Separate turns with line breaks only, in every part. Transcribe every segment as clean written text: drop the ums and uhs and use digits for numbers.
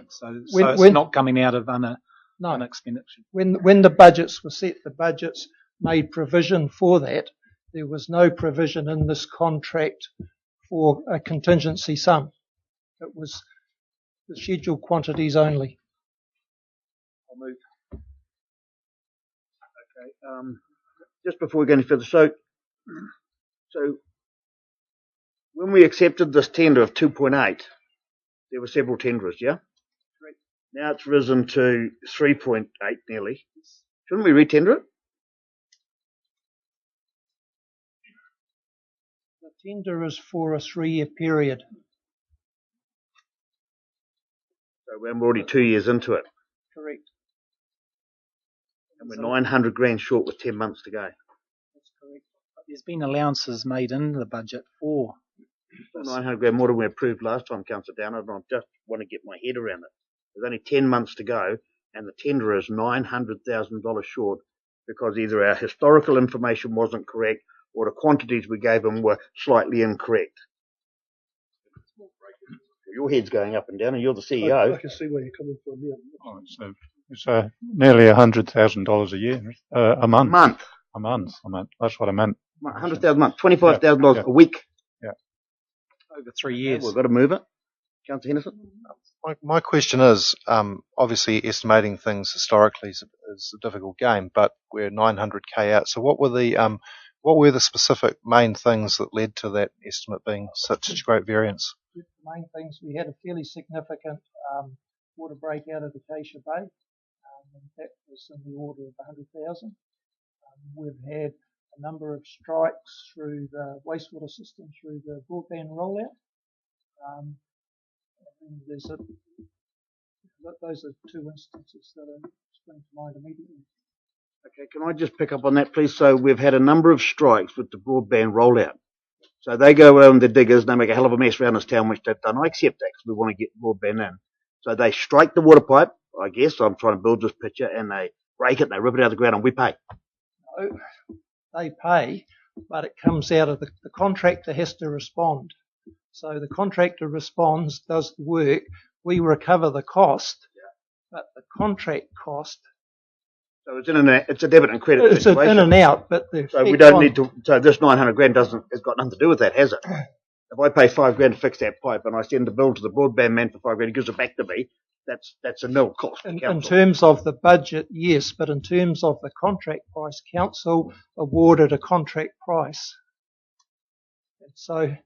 So it's not coming out of unexpenditure.
When the budgets were set, the budgets made provision for that. There was no provision in this contract for a contingency sum. It was the scheduled quantities only.
I'll move. Okay. Just before we go any further, so when we accepted this tender of 2.8, there were several tenderers, yeah?
Correct.
Now it's risen to 3.8 nearly. Shouldn't we re-tender it?
The tender is for a 3-year period.
So we're already 2 years into it.
Correct.
And we're 900 grand short with 10 months to go.
That's correct.
But there's been allowances made in the budget for
900 grand more than we approved last time, Councillor Downer, and I just want to get my head around it. There's only 10 months to go, and the tender is $900,000 short because either our historical information wasn't correct or the quantities we gave them were slightly incorrect. Your head's going up and down, and you're the CEO.
I can see where you're coming from here.
Oh, it's nearly $100,000 a year, a month. A month. That's what I meant.
$100,000 a month, $25,000 a week.
Yeah.
over 3 years.
We've got to move it. Councillor Henderson?
My question is, obviously estimating things historically is a difficult game, but we're 900k out. So what were the specific main things that led to that estimate being such great variance?
The main things, we had a fairly significant water break out of the Acacia Bay, and that was in the order of 100,000. We've had a number of strikes through the wastewater system, through the broadband rollout. And those are two instances that are spring to mind immediately.
Okay, can I just pick up on that, please? So we've had a number of strikes with the broadband rollout. So they go around the diggers, they make a hell of a mess around this town, which they've done. I accept that because we want to get broadband in. So they strike the water pipe, I guess. I'm trying to build this picture, and they break it, they rip it out of the ground, and we pay.
No, they pay, but it comes out of the contractor has to respond. So the contractor responds, does the work, we recover the cost, but the contract cost.
So it's a debit and credit
It's
situation.
in and out, but
so we don't need to. So this 900 grand has got nothing to do with that, has it? If I pay $5 grand to fix that pipe and I send the bill to the broadband man for $5 grand, he gives it back to me. That's a nil cost.
In terms of the budget, yes, but in terms of the contract price, council awarded a contract price. And so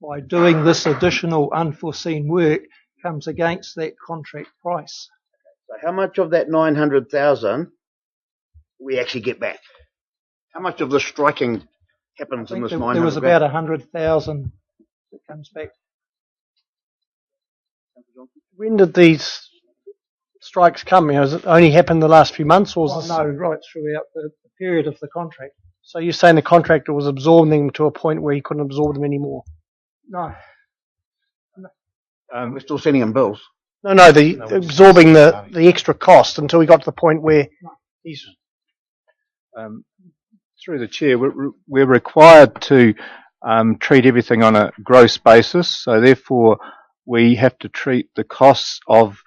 by doing this additional unforeseen work comes against that contract price.
So how much of that 900,000 we actually get back? How much of the striking happens in this 900,000?
There was about 100,000 that comes back.
When did these strikes come? Has it only happened the last few months, or was this...
No, right throughout the period of the contract.
So you're saying the contractor was absorbing them to a point where he couldn't absorb them anymore?
No.
We're still sending them bills.
No, absorbing the extra cost until we got to the point where he's...
Through the chair, we're required to treat everything on a gross basis, so therefore we have to treat the costs of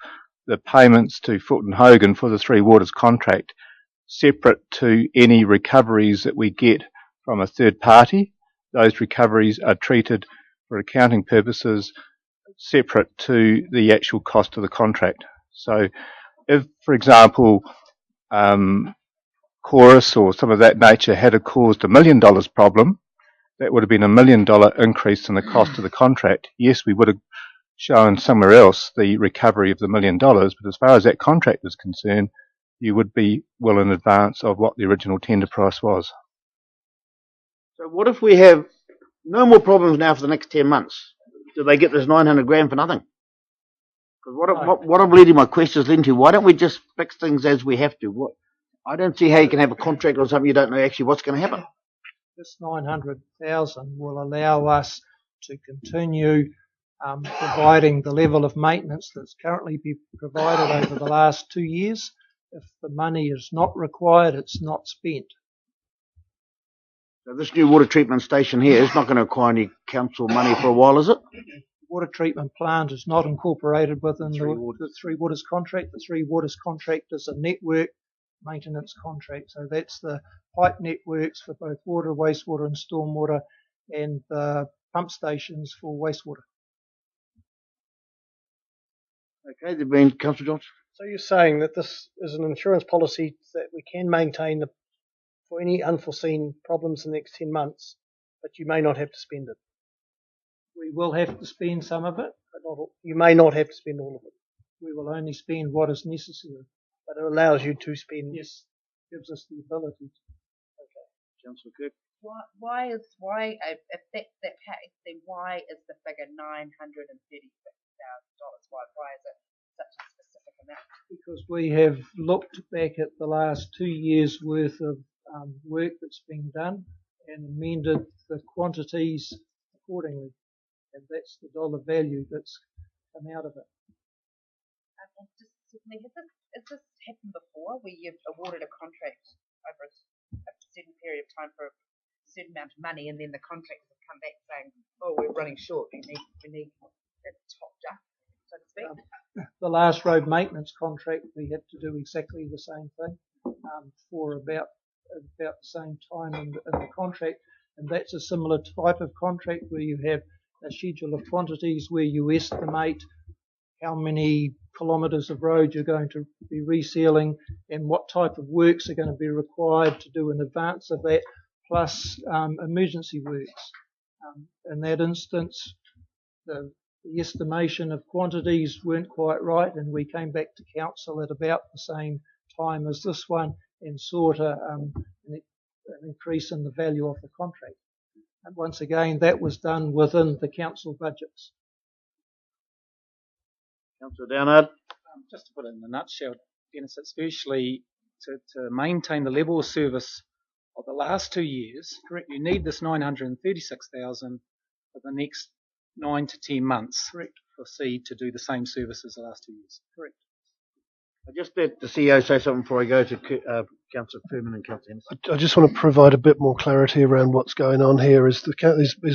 the payments to Fulton Hogan for the Three Waters contract separate to any recoveries that we get from a third party. Those recoveries are treated for accounting purposes separate to the actual cost of the contract. So if, for example, Chorus or some of that nature had caused $1 million problem, that would have been $1 million increase in the cost of the contract. Yes, we would have shown somewhere else the recovery of the $1 million, but as far as that contract is concerned, you would be well in advance of what the original tender price was.
So what if we have no more problems now for the next 10 months? Do they get this 900 grand for nothing? Because what I'm leading my questions into, why don't we just fix things as we have to? I don't see how you can have a contract on something you don't know actually what's going to happen.
This 900,000 will allow us to continue providing the level of maintenance that's currently been provided over the last 2 years. If the money is not required, it's not spent. So
this new water treatment station here is not going to require any council money for a while, is it?
water treatment plant is not incorporated within
Waters.
the Three Waters contract. The Three Waters contract is a network maintenance contract. So that's the pipe networks for both water, wastewater and stormwater, and the pump stations for wastewater.
Okay, there been Councillor Johnson.
So you're saying that this is an insurance policy that we can maintain for any unforeseen problems in the next 10 months, but you may not have to spend it.
We will have to spend some of it,
But not all, you may not have to spend all of it,
we will only spend what is necessary.
but it allows you to spend.
Yes, gives us the ability to.
Councillor Kirk.
Why if that's the case, then why is the figure $936,000? Why is it such a specific amount?
Because we have looked back at the last 2 years' worth of work that's been done and amended the quantities accordingly, and that's the dollar value that's come out of it.
And just secondly, has this happened before, where you've awarded a contract over a certain period of time for a certain amount of money, and then the contractors have come back saying, "Oh, we're running short. We need it topped up," so to speak.
The last road maintenance contract, we had to do exactly the same thing for about the same time in the contract, and that's a similar type of contract where you have a schedule of quantities where you estimate how many kilometres of road you're going to be resealing and what type of works are going to be required to do in advance of that, plus emergency works. In that instance, the estimation of quantities weren't quite right, and we came back to council at about the same time as this one and sought an increase in the value of the contract. And once again, that was done within the council budgets.
Councillor Downard.
Just to put it in a nutshell, Dennis, it's virtually to maintain the level of service of the last 2 years. Correct. You need this 936,000 for the next 9 to 10 months.
Correct.
Foresee to do the same service as the last 2 years.
Correct.
I just let the CEO say something before I go to Councillor Furman and Councillor Henderson.
I just want to provide a bit more clarity around what's going on here. Is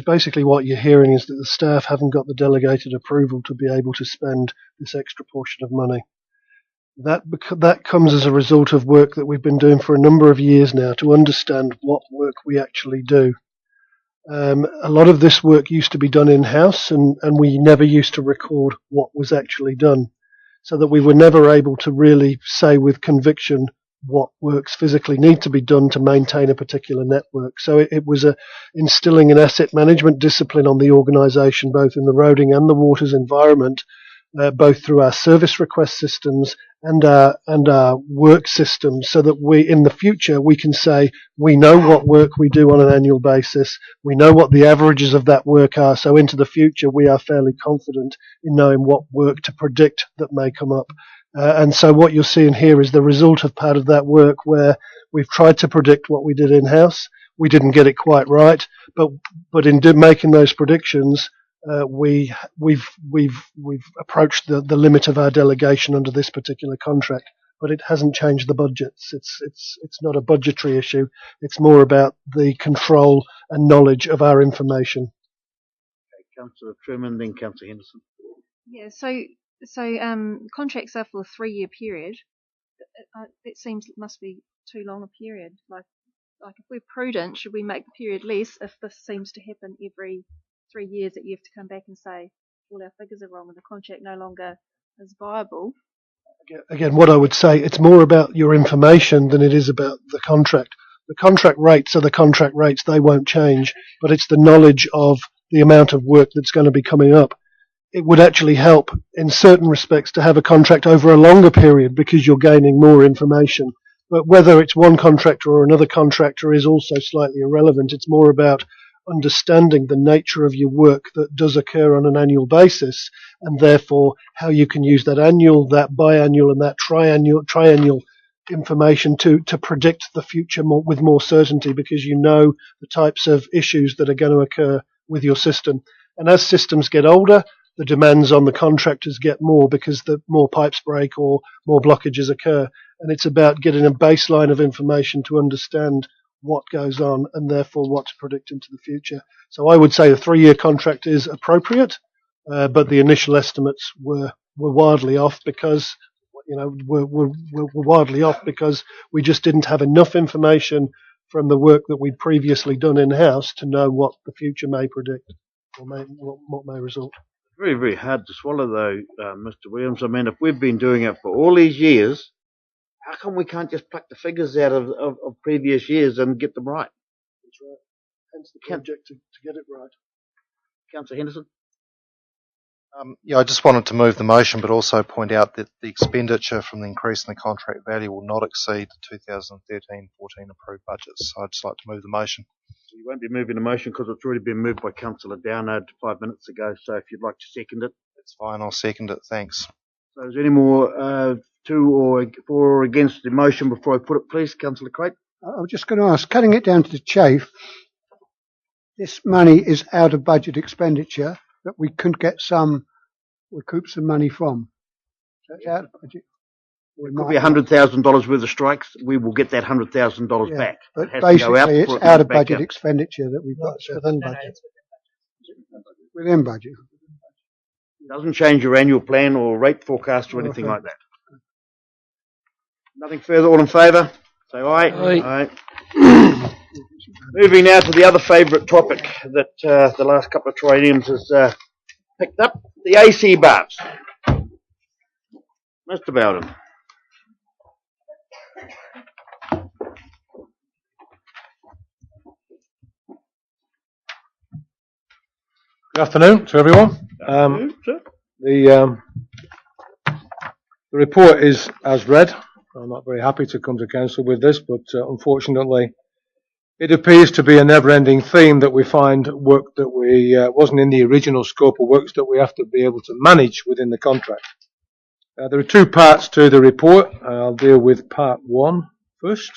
basically what you're hearing is that the staff haven't got the delegated approval to be able to spend this extra portion of money. That comes as a result of work that we've been doing for a number of years now to understand what work we actually do. A lot of this work used to be done in-house, and we never used to record what was actually done, so that we were never able to really say with conviction what works physically need to be done to maintain a particular network. So it was instilling an asset management discipline on the organisation, both in the roading and the waters environment, both through our service request systems and our work systems, so that we, in the future, we can say we know what work we do on an annual basis, we know what the averages of that work are, so into the future we are fairly confident in knowing what work to predict that may come up. And so what you're seeing here is the result of part of that work, where we've tried to predict what we did in-house. We didn't get it quite right, but in making those predictions, we've approached the limit of our delegation under this particular contract, but it hasn't changed the budgets. It's not a budgetary issue. It's more about the control and knowledge of our information.
Okay, Councillor Truman, then Councillor Henderson.
Yeah, so contracts are for a 3-year period. That must be too long a period. Like if we're prudent, should we make the period less if this seems to happen every 3 years, that you have to come back and say all our figures are wrong and the contract no longer is viable?
Again, what I would say, it's more about your information than it is about the contract. The contract rates are the contract rates, they won't change, but it's the knowledge of the amount of work that's going to be coming up. It would actually help in certain respects to have a contract over a longer period because you're gaining more information. But whether it's one contractor or another contractor is also slightly irrelevant. It's more about understanding the nature of your work that does occur on an annual basis, and therefore how you can use that annual, that biannual, and that triennial information to predict the future with more certainty, because you know the types of issues that are going to occur with your system. And as systems get older, the demands on the contractors get more because the more pipes break or more blockages occur. And it's about getting a baseline of information to understand what goes on and therefore what to predict into the future. So I would say a 3-year contract is appropriate, but the initial estimates were wildly off because, were wildly off because we just didn't have enough information from the work that we'd previously done in-house to know what the future may predict or what may result.
Very, very hard to swallow, though, Mr. Williams. I mean, if we've been doing it for all these years, how come we can't just pluck the figures out of previous years and get them right?
That's right. Hence the project to get it right.
Councillor Henderson?
Yeah, I just wanted to move the motion, but also point out that the expenditure from the increase in the contract value will not exceed the 2013-14 approved budgets. So I'd just like to move the motion.
You won't be moving the motion because it's already been moved by Councillor Downard 5 minutes ago. So if you'd like to second it.
That's fine, I'll second it, thanks.
So is there any more to or for or against the motion before I put it, please, Councillor Craig?
I was just going to ask, cutting it down to the chafe, this money is out of budget expenditure that we could recoup some money from. So it's out of budget.
It could be $100,000 worth of strikes. We will get that $100,000 back.
But
it
basically, it's out of budget expenditure that we've got within budget. Within budget.
It doesn't change your annual plan or rate forecast or anything like that. Nothing further. All in favour? Say aye. Aye. Moving now to the other favourite topic that the last couple of trienniums has picked up, the AC bars. Mr. Bowden.
Good afternoon to everyone. The report is as read. I'm not very happy to come to council with this, but unfortunately it appears to be a never-ending theme that we find work that we wasn't in the original scope of works that we have to be able to manage within the contract. There are two parts to the report. I'll deal with part one first.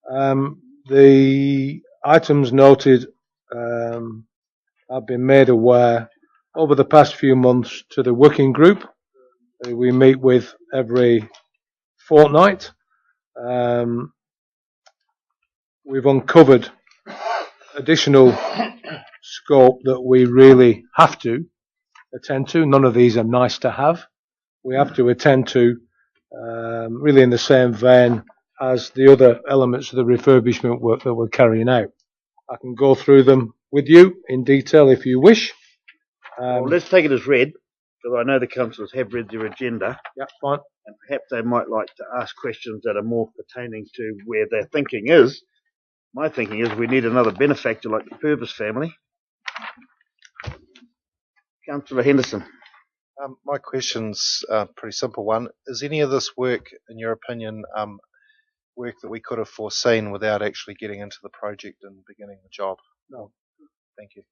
The items noted have been made aware over the past few months to the working group. We meet with every fortnight. We've uncovered additional scope that we really have to attend to. None of these are nice to have. We have to attend to, really in the same vein as the other elements of the refurbishment work that we're carrying out. I can go through them with you in detail if you wish.
Well, let's take it as read, because I know the councillors have read their agenda.
Yeah, fine.
And perhaps they might like to ask questions that are more pertaining to where their thinking is. My thinking is we need another benefactor like the Purvis family. Councillor Henderson.
My question's a pretty simple one. Is any of this work, in your opinion, work that we could have foreseen without actually getting into the project and beginning the job?
No.
Thank you.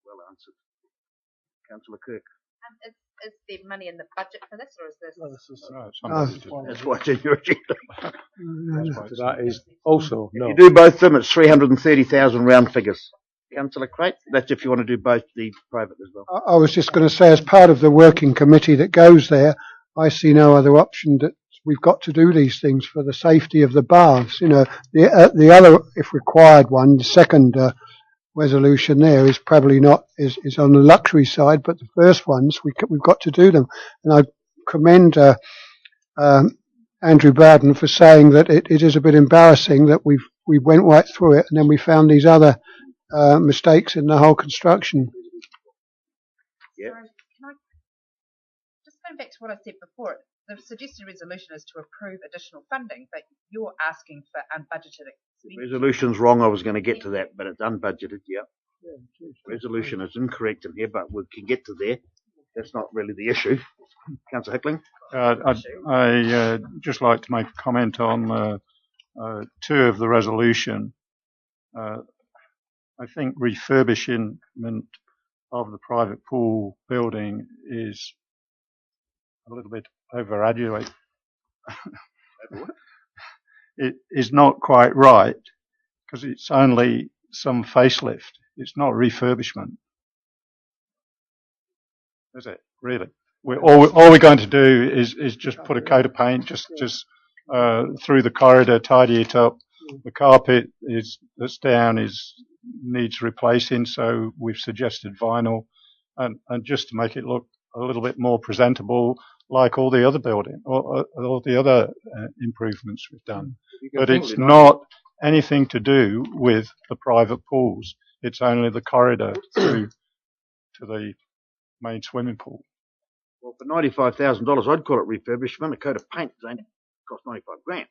Well answered. Councillor Kirk.
Is there money in the budget for this, or is this?
No, this is,
That's what's in your agenda.
that is also no.
If you do both of them, it's 330,000 round figures. Councillor Crate, that's if you want to do both the private as well.
I was just going to say, as part of the working committee that goes there, I see no other option that we've got to do these things for the safety of the baths. You know, the other, if required one, the second resolution there is probably not is on the luxury side, but the first ones we've got to do them. And I commend Andrew Bowden for saying that it is a bit embarrassing that we went right through it and then we found these other mistakes in the whole construction.
Yeah.
Can I just going back to what I said before? The suggested resolution is to approve additional funding, but you're asking for unbudgeted expenditure.
Resolution's wrong. I was going to get to that, but it's unbudgeted. Yeah. Resolution is incorrect in here, but we can get to there. That's not really the issue. Councillor Hickling.
I just like to make a comment on 2 of the resolution. I think refurbishment of the private pool building is a little bit overrated. It is not quite right because it's only some facelift. It's not refurbishment, is it? Really? All we're going to do is just put a coat of paint just through the corridor, tidy it up. The carpet that's down is needs replacing, so we've suggested vinyl, and just to make it look a little bit more presentable, like all the other all the other improvements we've done. But it's not anything to do with the private pools. It's only the corridor through to the main swimming pool.
Well, for $95,000, I'd call it refurbishment. A coat of paint cost 95 grand.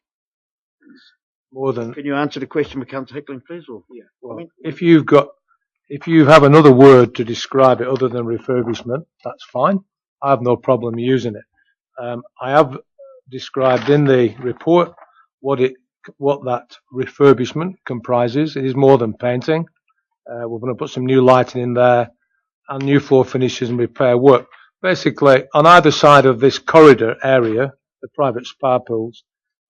More than.
Can you answer the question with Councillor Hickling, please? Or yeah.
Well, if you have another word to describe it other than refurbishment, that's fine. I have no problem using it. I have described in the report what that refurbishment comprises. It is more than painting. We're going to put some new lighting in there and new floor finishes and repair work. Basically, on either side of this corridor area, the private spa pools,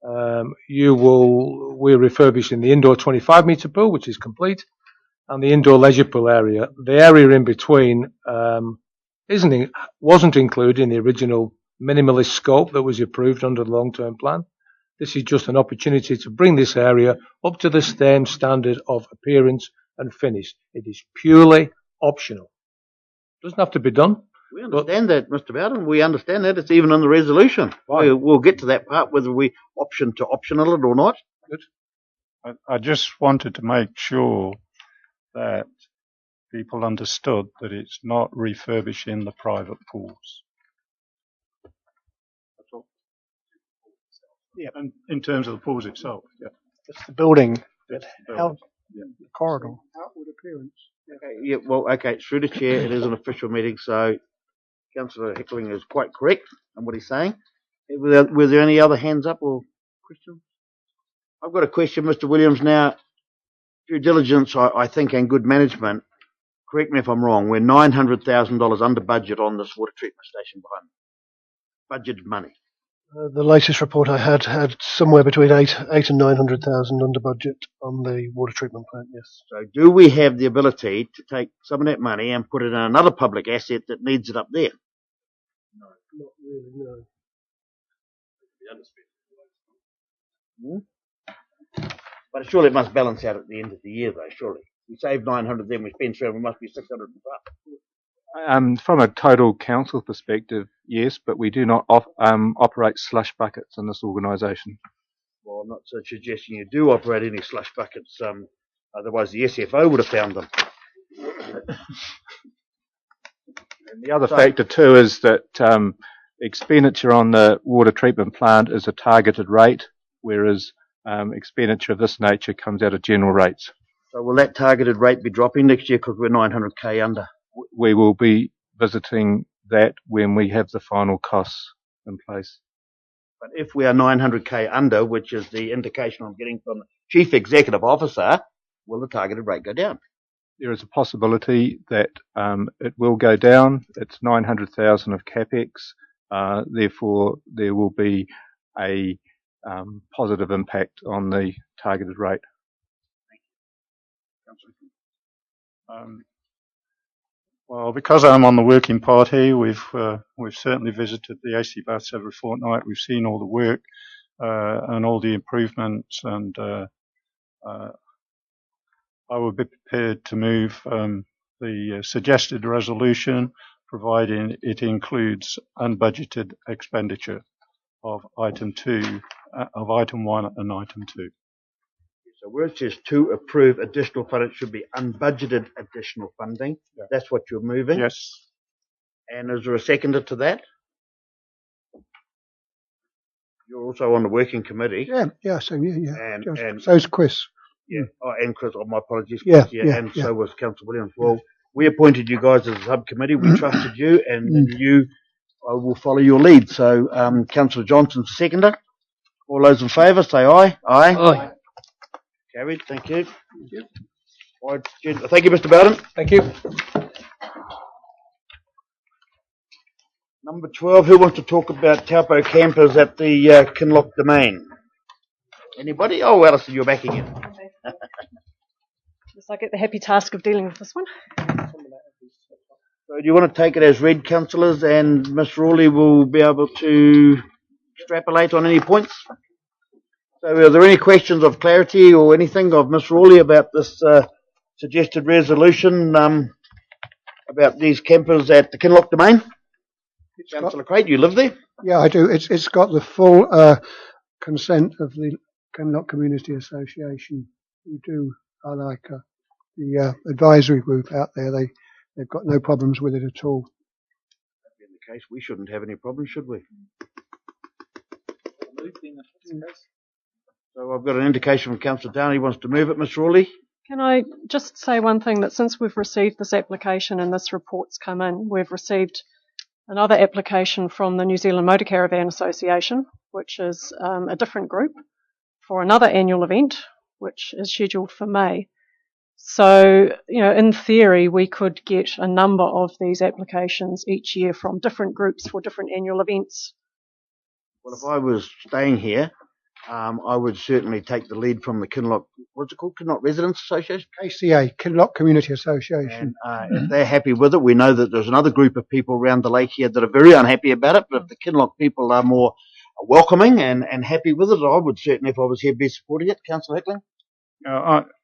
we're refurbishing the indoor 25-metre pool, which is complete, and the indoor leisure pool area. The area in between wasn't included in the original minimalist scope that was approved under the long-term plan. This is just an opportunity to bring this area up to the same standard of appearance and finish. It is purely optional. Doesn't have to be done.
We understand that, Mr. Bowden. We understand that. It's even on the resolution. We'll get to that part, whether we optional it or not.
Good. I just wanted to make sure that people understood that it's not refurbishing the private pools. That's all. Yeah, and in terms of the pools itself, yeah.
It's the building.
The corridor. Outward appearance.
Okay, yeah, well, okay, through the chair, it is an official meeting, so Councillor Hickling is quite correct in what he's saying. Were there any other hands up or questions? I've got a question, Mr. Williams. Now, due diligence, I think, and good management, correct me if I'm wrong, we're $900,000 under budget on this water treatment station behind budgeted money.
The latest report I had somewhere between 8 and 900,000 under budget on the water treatment plant. Yes.
So, do we have the ability to take some of that money and put it in another public asset that needs it up there?
No, not really. No.
But surely it must balance out at the end of the year, though. Surely we save 900, then we spend 300. We must be 600 and up.
From a total council perspective, yes, but we do not operate slush buckets in this organisation.
Well, I'm not so suggesting you do operate any slush buckets. Otherwise, the SFO would have found them.
And the other factor too is that expenditure on the water treatment plant is a targeted rate, whereas expenditure of this nature comes out of general rates.
So will that targeted rate be dropping next year because we're 900k under?
We will be visiting that when we have the final costs in place.
But if we are 900k under, which is the indication I'm getting from the Chief Executive Officer, will the targeted rate go down?
There is a possibility that it will go down. It's 900,000 of capex. Therefore, there will be a positive impact on the targeted rate. Well, because I'm on the working party, we've certainly visited the AC baths every fortnight. We've seen all the work and all the improvements, and I would be prepared to move the suggested resolution, providing it includes unbudgeted expenditure of item 1 and item 2.
So where it says to approve additional funding, it should be unbudgeted additional funding. Yeah. That's what you're moving?
Yes.
And is there a seconder to that? You're also on the working committee.
Yeah, so yeah.
And
so is Chris.
Yeah, and Chris, my apologies.
Yeah,
and so was Councillor Williams. Well, we appointed you guys as a subcommittee. We trusted you, and you will follow your lead. So, Councillor Johnson's seconder. All those in favour, say aye. Aye.
Aye.
Carried. Thank you. Right, thank you, Mr. Bowden.
Thank you.
Number 12. Who wants to talk about Taupo campers at the Kinloch Domain? Anybody? Oh, Alison, you're back again.
Yes, I get the happy task of dealing with this one.
So do you want to take it as read, councillors, and Miss Rawley will be able to extrapolate on any points? So are there any questions of clarity or anything of Miss Rawley about this suggested resolution about these campers at the Kinloch Domain. Councillor Craig, you live there?
Yeah, I do. It's got the full consent of the Kinloch Community Association. Who do are like the advisory group out there. They've got no problems with it at all.
In the case, we shouldn't have any problems, should we? So I've got an indication from Councillor Downey wants to move it. Ms. Rawley?
Can I just say one thing, that since we've received this application and this report's come in, we've received another application from the New Zealand Motor Caravan Association, which is a different group, for another annual event, which is scheduled for May. So, in theory, we could get a number of these applications each year from different groups for different annual events.
Well, if I was staying here, I would certainly take the lead from the Kinloch, what's it called? Kinloch Residents Association?
KCA, Kinloch Community Association.
And if they're happy with it, we know that there's another group of people around the lake here that are very unhappy about it, but if the Kinloch people are more welcoming and happy with it, I would certainly, if I was here, be supporting it. Councillor Hickling?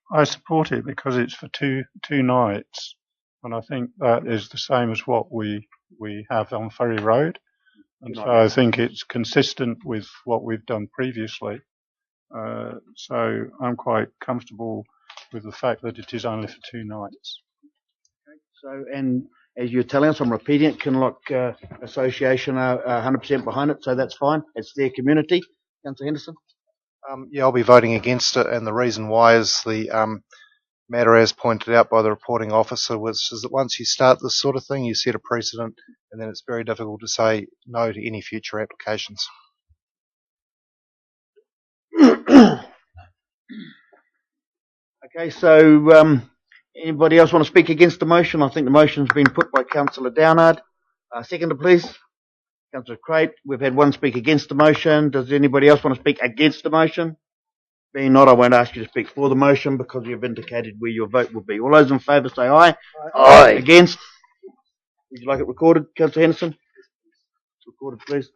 I support it because it's for two nights, and I think that is the same as what we have on Ferry Road, and so I think it's consistent with what we've done previously. So I'm quite comfortable with the fact that it is only for 2 nights.
Okay. So, and as you're telling us, I'm repeating it, Kinloch Association are 100% behind it, so that's fine. It's their community. Councillor Henderson?
Yeah, I'll be voting against it, and the reason why is the matter, as pointed out by the reporting officer, which is that once you start this sort of thing, you set a precedent, and then it's very difficult to say no to any future applications.
Okay, so anybody else want to speak against the motion? I think the motion's been put by Councillor Downard. Seconder, please. Councillor Craig, we've had one speak against the motion. Does anybody else want to speak against the motion? Being not, I won't ask you to speak for the motion because you've indicated where your vote will be. All those in favour say aye. Aye. Against? Would you like it recorded, Councillor Henderson? Recorded, please.